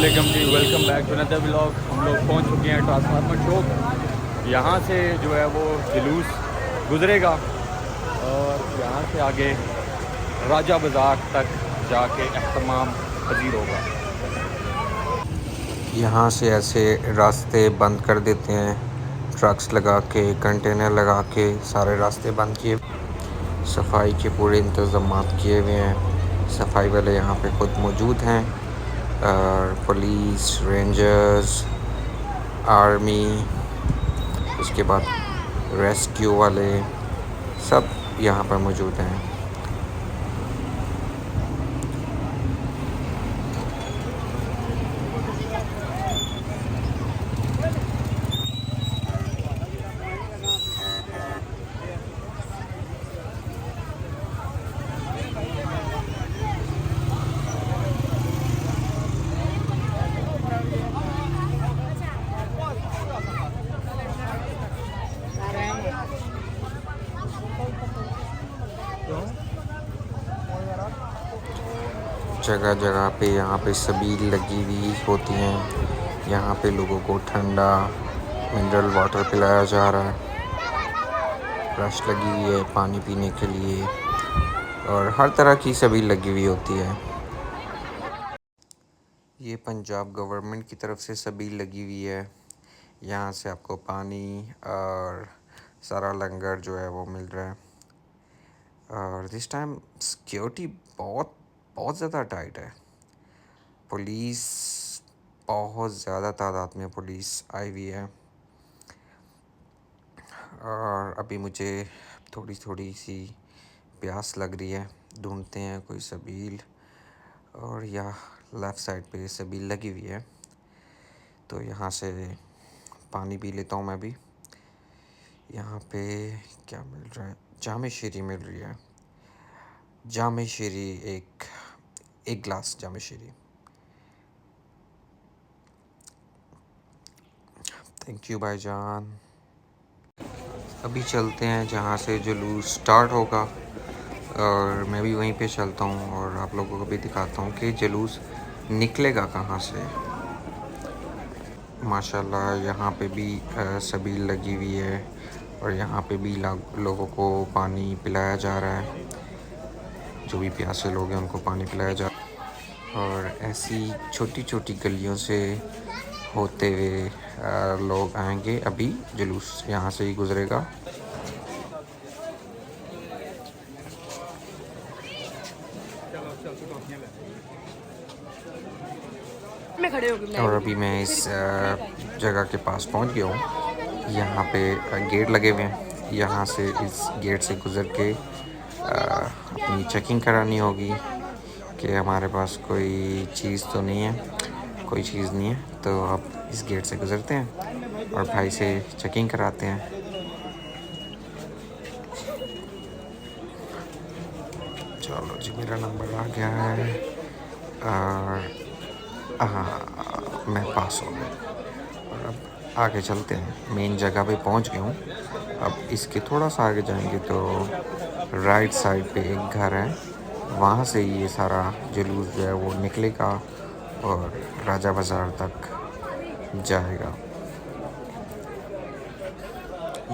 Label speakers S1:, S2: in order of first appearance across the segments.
S1: Welcome ji, welcome back to another vlog. हम लोग पहुंच चुके हैं ट्रांसफार्मर चौक। यहाँ से जो है वो जुलूस गुजरेगा और यहाँ से आगे राजा बाज़ार तक जाके एहतमाम पजीर होगा।
S2: यहाँ से ऐसे रास्ते बंद कर देते हैं, ट्रक्स लगा के, कंटेनर लगा के सारे रास्ते बंद किए। सफाई के पूरे इंतज़ाम किए हुए हैं। सफाई वाले यहाँ पे खुद मौजूद हैं और पुलिस, रेंजर्स, आर्मी, उसके बाद रेस्क्यू वाले सब यहाँ पर मौजूद हैं। जगह जगह पे यहाँ पे सबील लगी हुई होती हैं। यहाँ पे लोगों को ठंडा मिनरल वाटर पिलाया जा रहा है। रश लगी हुई है पानी पीने के लिए और हर तरह की सबील लगी हुई होती है। ये पंजाब गवर्नमेंट की तरफ से सबील लगी हुई है। यहाँ से आपको पानी और सारा लंगर जो है वो मिल रहा है। और दिस टाइम सिक्योरिटी बहुत ज़्यादा टाइट है। पुलिस बहुत ज़्यादा तादाद में पुलिस आई हुई है। और अभी मुझे थोड़ी सी प्यास लग रही है, ढूंढते हैं कोई सबील। और यहाँ लेफ़्ट साइड पे सबील लगी हुई है, तो यहाँ से पानी पी लेता हूँ मैं भी। यहाँ पे क्या मिल रहा है? जामे शीरी मिल रही है। जामे शीरी एक गिलास जामे शीरी। थैंक यू भाईजान। अभी चलते हैं जहाँ से जुलूस स्टार्ट होगा और मैं भी वहीं पे चलता हूँ और आप लोगों को भी दिखाता हूँ कि जुलूस निकलेगा कहाँ से। माशाल्लाह यहाँ पे भी सबील लगी हुई है और यहाँ पे भी लोगों को पानी पिलाया जा रहा है। जो भी प्यासे लोग हैं उनको पानी पिलाया जा रहा है। और ऐसी छोटी छोटी गलियों से होते हुए लोग आएंगे। अभी जुलूस यहाँ से ही गुजरेगा। और अभी मैं इस जगह के पास पहुँच गया हूँ। यहाँ पे गेट लगे हुए हैं। यहाँ से इस गेट से गुज़र के अपनी चेकिंग करानी होगी कि हमारे पास कोई चीज़ तो नहीं है, कोई चीज़ नहीं है। तो अब इस गेट से गुज़रते हैं और भाई से चेकिंग कराते हैं। चलो जी, मेरा नंबर आ गया है और हाँ, मैं पास हो गया। और अब आगे चलते हैं, मेन जगह पे पहुंच गया हूँ। अब इसके थोड़ा सा आगे जाएंगे तो राइट साइड पे एक घर है, वहाँ से ये सारा जुलूस जो है वो निकलेगा और राजा बाज़ार तक जाएगा।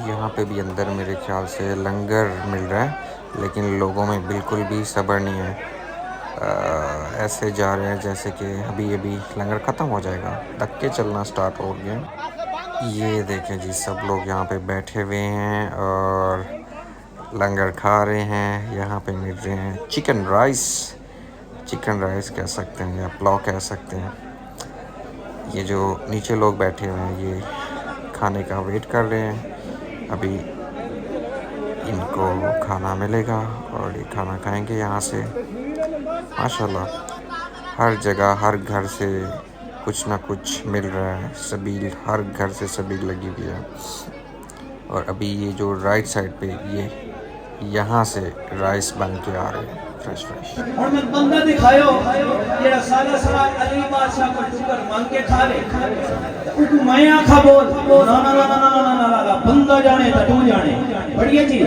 S2: यहाँ पे भी अंदर मेरे ख्याल से लंगर मिल रहा है, लेकिन लोगों में बिल्कुल भी सब्र नहीं है। ऐसे जा रहे हैं जैसे कि अभी लंगर ख़त्म हो जाएगा। धक्के चलना स्टार्ट हो गए। ये देखें जी, सब लोग यहाँ पे बैठे हुए हैं और लंगर खा रहे हैं। यहाँ पे मिल रहे हैं चिकन राइस कह सकते हैं या पुलाव कह सकते हैं। ये जो नीचे लोग बैठे हुए हैं ये खाने का वेट कर रहे हैं। अभी इनको खाना मिलेगा और ये खाना खाएंगे यहाँ से। माशाल्लाह हर जगह हर घर से कुछ ना कुछ मिल रहा है। सबील, हर घर से सबील लगी हुई है। और अभी ये जो राइट साइड पे ये यहाँ से राइस बन के आ रहे हैं फ्रेश।
S3: और मैं बंदा दिखायो जेड़ा साला साला अली बादशाह को टुकर मांग के खा ले। तू मैं आखा बोल ना ना ना ना ना ना ना बंदा जाने तो तू जाने। बढ़िया चीज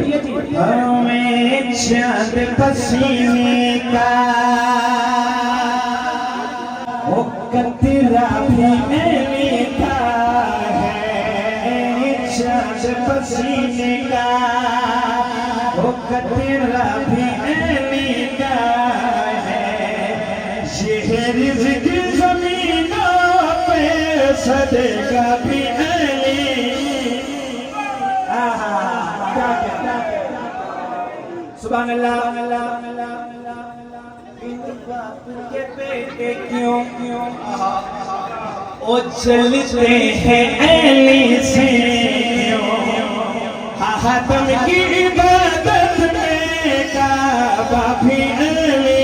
S3: हमें चांद पसीने का कतरा भी मीठा है चाँद पसीने का, वो कतरा भी मीठा है ये रिज़्क़ ज़मीनों पे सदका भी सुभान अल्लाह। के बेटे क्यों ओ चलते हैं ऐली से हातम की इबादत में काबा भी ऐली।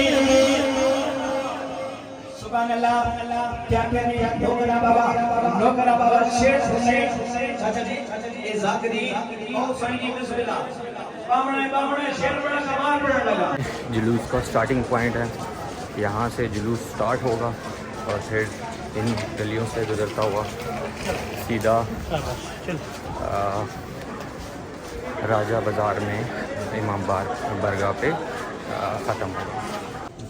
S3: सुभान अल्लाह। क्या कह रहे हैं डोगरा बाबा शेर सुने चाचा जी ये जाकरी बहुत सही बिस्मिल्लाह बामणे शेर बड़ा कमाल पड़ने लगा।
S1: जुलूस का स्टार्टिंग पॉइंट है, यहाँ से जुलूस स्टार्ट होगा और फिर इन गलियों से गुजरता हुआ सीधा राजा बाज़ार में इमाम बारगाह पे ख़त्म होगा।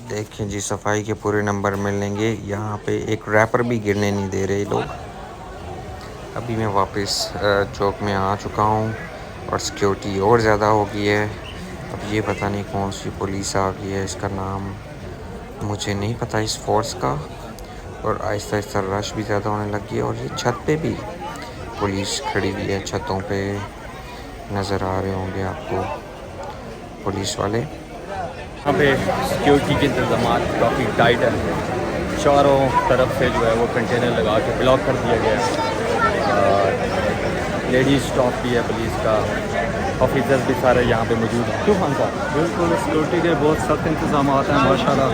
S2: देखें जी, सफाई के पूरे नंबर मिलेंगे। यहाँ पे एक रैपर भी गिरने नहीं दे रहे लोग। अभी मैं वापस चौक में आ चुका हूँ और सिक्योरिटी और ज़्यादा हो गई है। अब ये पता नहीं कौन सी पुलिस आ गई है, इसका नाम मुझे नहीं पता इस फोर्स का। और आहिस्ता आहिस्ता रश भी ज़्यादा होने लग गई है और ये छत पे भी पुलिस खड़ी हुई है। छतों पे नज़र आ रहे होंगे आपको पुलिस वाले।
S1: यहाँ पे सिक्योरिटी के इंतजाम काफ़ी टाइट है, चारों तरफ से जो है वो कंटेनर लगा के ब्लॉक कर दिया गया है। लेडीज स्टाफ भी है पुलिस का, ऑफिसर्स भी सारे यहाँ पे मौजूद हैं। क्यों खान साहब?
S4: बिल्कुल सिक्योरिटी के बहुत सख्त इंतजाम हैं माशाल्लाह।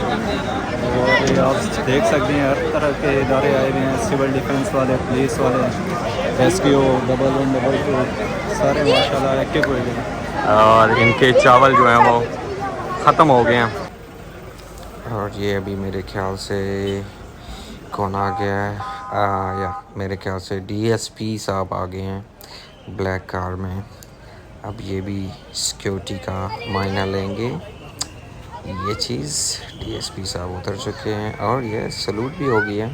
S4: और ये आप देख सकते हैं हर तरह के इदारे आए हुए हैं, सिविल डिफेंस वाले, पुलिस वाले, रेस्क्यू, डबल 1 डबल 2 सारे माशाल्लाह एक्टिव हुए हैं।
S1: और इनके चावल जो हैं वो ख़त्म हो गए हैं।
S2: और ये अभी मेरे ख्याल से कौन आ गया है, या मेरे ख्याल से डीएसपी साहब आ गए हैं ब्लैक कार में। अब ये भी सिक्योरिटी का मायना लेंगे। ये चीज़ डीएसपी साहब उतर चुके हैं और ये सलूट भी हो गई है।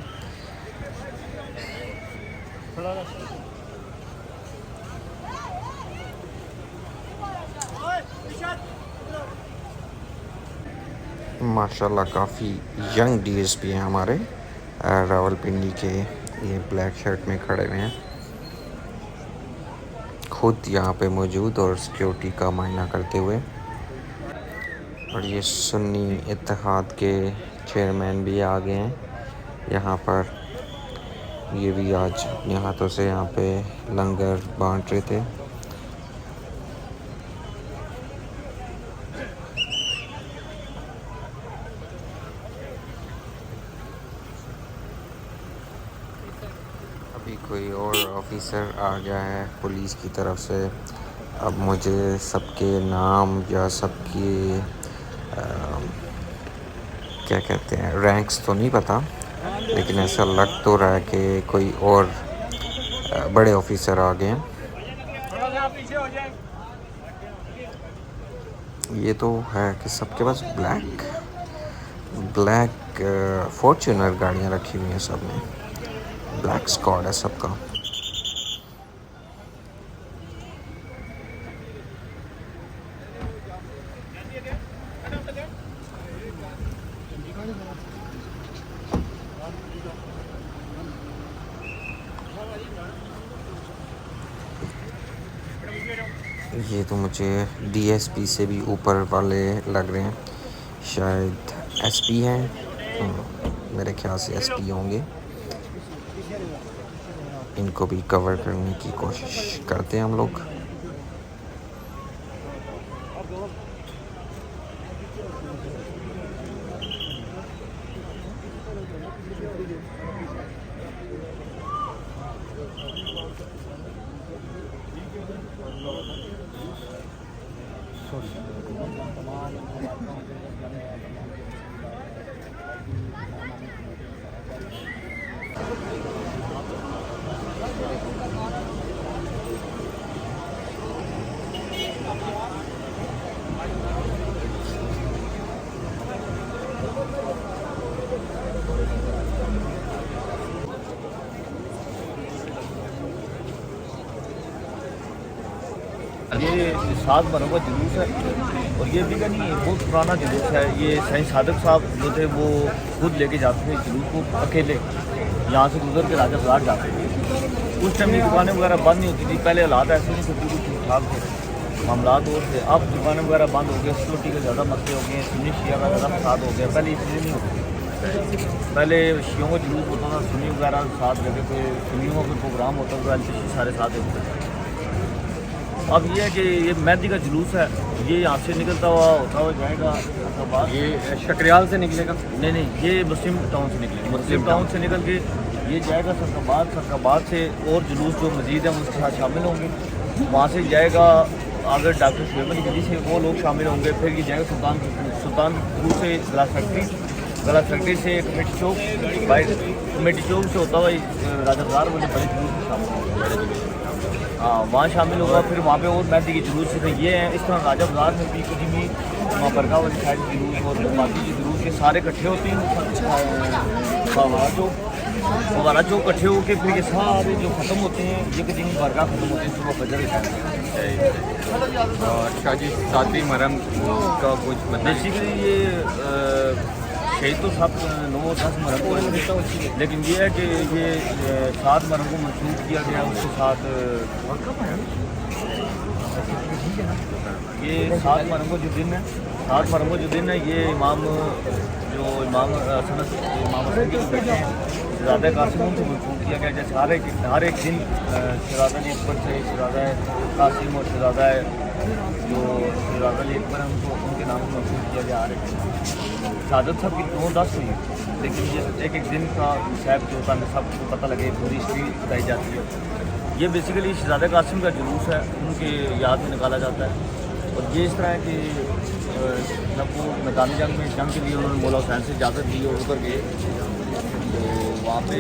S2: माशाल्लाह काफ़ी यंग डीएसपी हैं हमारे रावलपिंडी के। ये ब्लैक शर्ट में खड़े हुए हैं, खुद यहाँ पे मौजूद और सिक्योरिटी का मायना करते हुए। और ये सुन्नी इत्तेहाद के चेयरमैन भी आ गए हैं यहाँ पर। ये भी आज अपने हाथों से यहाँ पे लंगर बांट रहे थे। अभी कोई और ऑफिसर आ गया है पुलिस की तरफ से। अब मुझे सबके नाम या सबकी क्या कहते हैं रैंक्स तो नहीं पता, लेकिन ऐसा लग तो रहा है कि कोई और बड़े ऑफिसर आ गए हैं। ये तो है कि सबके पास ब्लैक फॉर्च्यूनर गाड़ियाँ रखी हुई हैं सब में। ब्लैक स्क्वाड है सबका। ये तो मुझे डीएसपी से भी ऊपर वाले लग रहे हैं, शायद एसपी हैं। मेरे ख्याल से एसपी होंगे। इनको भी कवर करने की कोशिश करते हैं हम लोग।
S5: ये 7 बरसों का जुलूस है और ये भी का नहीं है, बहुत पुराना जुलूस है। ये सही सादिक साहब जो थे वो खुद लेके जाते थे जुलूस को अकेले, यहाँ से गुजर के राजा बाजार जाते थे। उस टाइम ये दुकानें वगैरह बंद नहीं होती थी, पहले हालात ऐसे नहीं थे, बिल्कुल ठीक ठाक थे, मामलात और थे। अब दुकानें वगैरह बंद हो गए, सिक्योरिटी के ज़्यादा मसले हो गए, सुन्नी शिया का ज़्यादा फसाद हो गया। पहले ये चीज़ें नहीं होती, पहले शियों का जुलूस होता था, सुन्नी वगैरह साथ जगह पे सुन्नियों का प्रोग्राम होता था, सारे साथ होते थे। अब ये है कि ये मेहंदी का जुलूस है, ये यहाँ से निकलता हुआ होता हुआ जाएगा सरकाबाद।
S1: ये शक्रियाल से निकलेगा?
S5: नहीं, ये मुस्लिम टाउन से निकलेगा, मुस्लिम टाउन से निकल के ये जाएगा सरकाबाद। सरकाबाद से और जुलूस जो मस्जिद है उसके साथ शामिल होंगे, वहाँ से जाएगा अगर डॉक्टर शुएब अली गली से वो लोग शामिल होंगे। फिर ये जाएगा सुल्तानपुर से गला फैक्ट्री से कमेटी चौक, बाइक कमेटी चौक से होता हुआ राजा बाजार वाले बड़े जुलूस में शामिल होंगे। हाँ, वहाँ शामिल होगा। फिर वहाँ पे और मेहंदी की जुलूस है। ये हैं इस तरह राजा बाजार में भी कुछ भी वहाँ बरगा वाली साइड जुलूस और बाकी की जुलूस के सारे इकट्ठे होते हैं फवारा चौक इकट्ठे होकर फिर ये सारे जो ख़त्म होते हैं, ये कि दिन बरगा ख़त्म होते हैं सुबह फजर के टाइम।
S1: अच्छा जी, 7वीं मुहर्रम का कुछ बताइए।
S5: बेसिकली ये शहीद तो सब 9-10 मुहर्रम को है, लेकिन ये है कि ये 7 मुहर्रम को मंसूब किया गया। उसके साथ ये 7 मुहर्रम को जो दिन है, 7 मुहर्रम को जो दिन है, ये इमाम हसन के बेटे हैं शहजादा कासिम उनसे मंसूब किया गया। जैसे हर एक दिन शहजादा अली अकबर से शहजादा कासिम और शहजादा जो शहजादा अली अकबर है उनके नाम से मंसूब किया गया हर एक दिन। शहादत साहब की 9-10 हुई, लेकिन ये एक दिन का साहब जो होता है सबको पता लगे, पूरी हिस्ट्री बताई जाती है। ये बेसिकली शहजादा कासिम का जुलूस है, उनके याद में निकाला जाता है। और ये इस तरह है कि जब वो मैदानी जंग के लिए उन्होंने मौला हुसैन से इजाज़त ली और उधर गए, तो वहाँ पे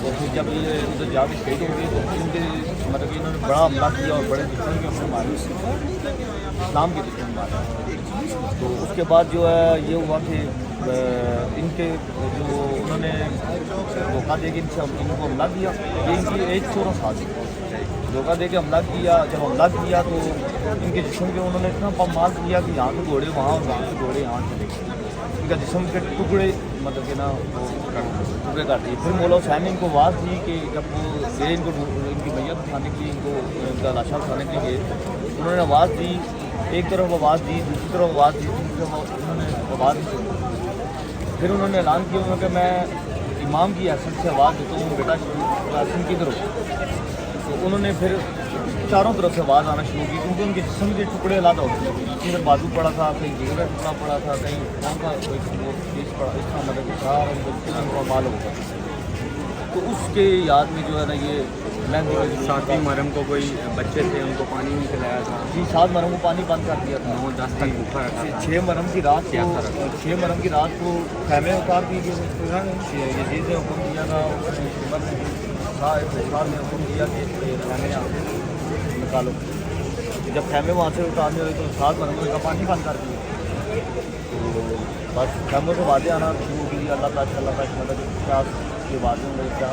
S5: और फिर जब ये उधर जाके शहीद हो गए तो उनके मतलब कि इन्होंने बड़ा हमला किया और बड़े दुश्मन के अपने मारे, इस्लाम के दुश्मन मारे। तो उसके बाद जो है ये हुआ कि इनके जो उन्होंने धोखा दे के इनको हमला किया। ये इनकी एज 16 साल धोखा दे के हमला किया। जब हमला किया तो इनके जिस्म के उन्होंने इतना पमाल किया कि यहाँ से घोड़े वहाँ और वहाँ से घोड़े यहाँ चले गए। इनका जिस्म के टुकड़े मतलब कि ना वो टुकड़े कर दिए। फिर मौला हुसैन ने इनको आवाज़ दी कि जब वो गए इनकी मैयत उठाने के लिए, इनका लाशा उठाने के लिए, उन्होंने आवाज़ दी, एक तरफ आवाज़ दी, दूसरी तरफ आवाज़ दी, तीसरी तरफ उन्होंने आवाज़ दी। फिर उन्होंने ऐलान किया उन्होंने कि मैं इमाम की हैसियत से आवाज़ देता हूँ, बेटा कासिम किधर हो। तो उन्होंने फिर चारों तरफ से आवाज़ आना शुरू की, क्योंकि उनके जिस्म के टुकड़े अलग होते थे। किधर बाजू पड़ा था, कहीं जिगर का टुकड़ा पड़ा था, कहीं कौन का कोई चीज़ पड़ा, इस तरह मतलब सारा उनका माल होगा। तो उसके याद में जो है ना ये मेहंदी
S1: 7वीं मुहर्रम को कोई बच्चे थे उनको पानी नहीं पिलाया था
S5: जी, 7 मुहर्रम को पानी बंद कर दिया था,
S1: 9-10 तक भूखा रखा था।
S5: 6 मुहर्रम की रात को 6 मुहर्रम की रात को खैमे उतार दिए गए। यजीद ने हुक्म दिया था, उमर ने हुक्म दिया कि खैमे यहाँ से निकालो। जब खैमे वहाँ से उतारने हुए तो 7 मुहर्रम का पानी बंद कर दिया। तो बस खैमों से वादे आना शुरू की, अल्लाह ताला मतलब क्या के वादे होंगे क्या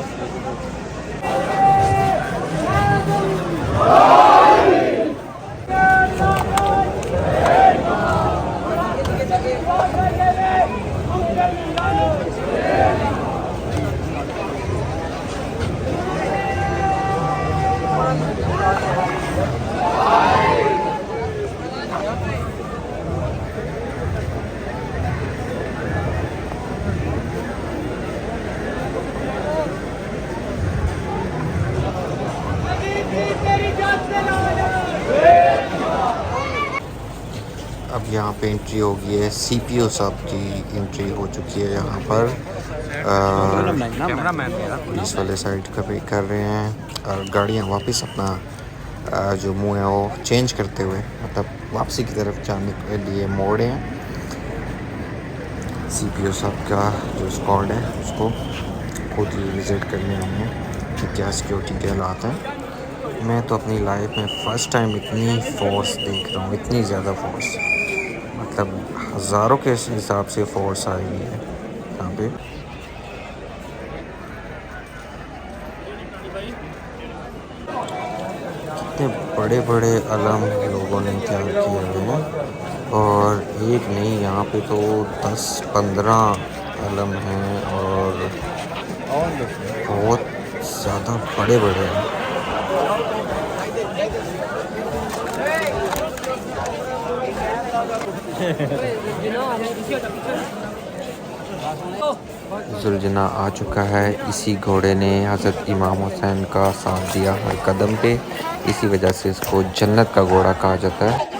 S2: अब यहाँ पे एंट्री हो गई है, सीपीओ साहब की एंट्री हो चुकी है यहाँ पर। पुलिस वाले साइड का पे कर रहे हैं और गाड़ियाँ वापस अपना जो मुँह है वो चेंज करते हुए मतलब वापसी की तरफ जाने के लिए मोड़े हैं। सीपीओ साहब का जो स्क्वाड है उसको खुद ही विज़िट करने आए हैं कि क्या सिक्योरिटी के हालात हैं। मैं तो अपनी लाइफ में फ़र्स्ट टाइम इतनी फ़ोर्स देख रहा हूँ, इतनी ज़्यादा फ़ोर्स, मतलब हज़ारों के हिसाब से फ़ोर्स आई हुई है यहाँ पे। बड़े बड़े अलम लोगों ने तैयार किए हुए हैं, और एक नहीं, यहाँ पे तो 10-15 अलम हैं और बहुत ज़्यादा बड़े बड़े हैं। जुलजना आ चुका है। इसी घोड़े ने हज़रत इमाम हुसैन का साथ दिया हर कदम पे, इसी वजह से इसको जन्नत का घोड़ा कहा जाता है।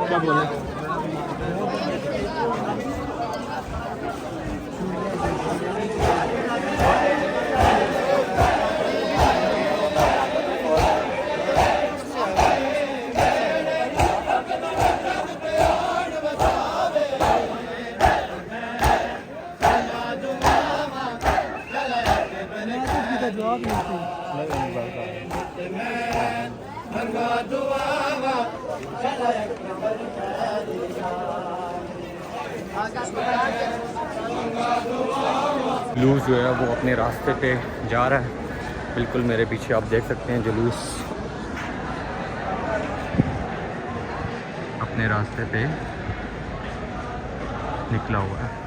S5: क्या बोले?
S1: जुलूस जो है वो अपने रास्ते पे जा रहा है। बिल्कुल मेरे पीछे आप देख सकते हैं जुलूस अपने रास्ते पे निकला हुआ है।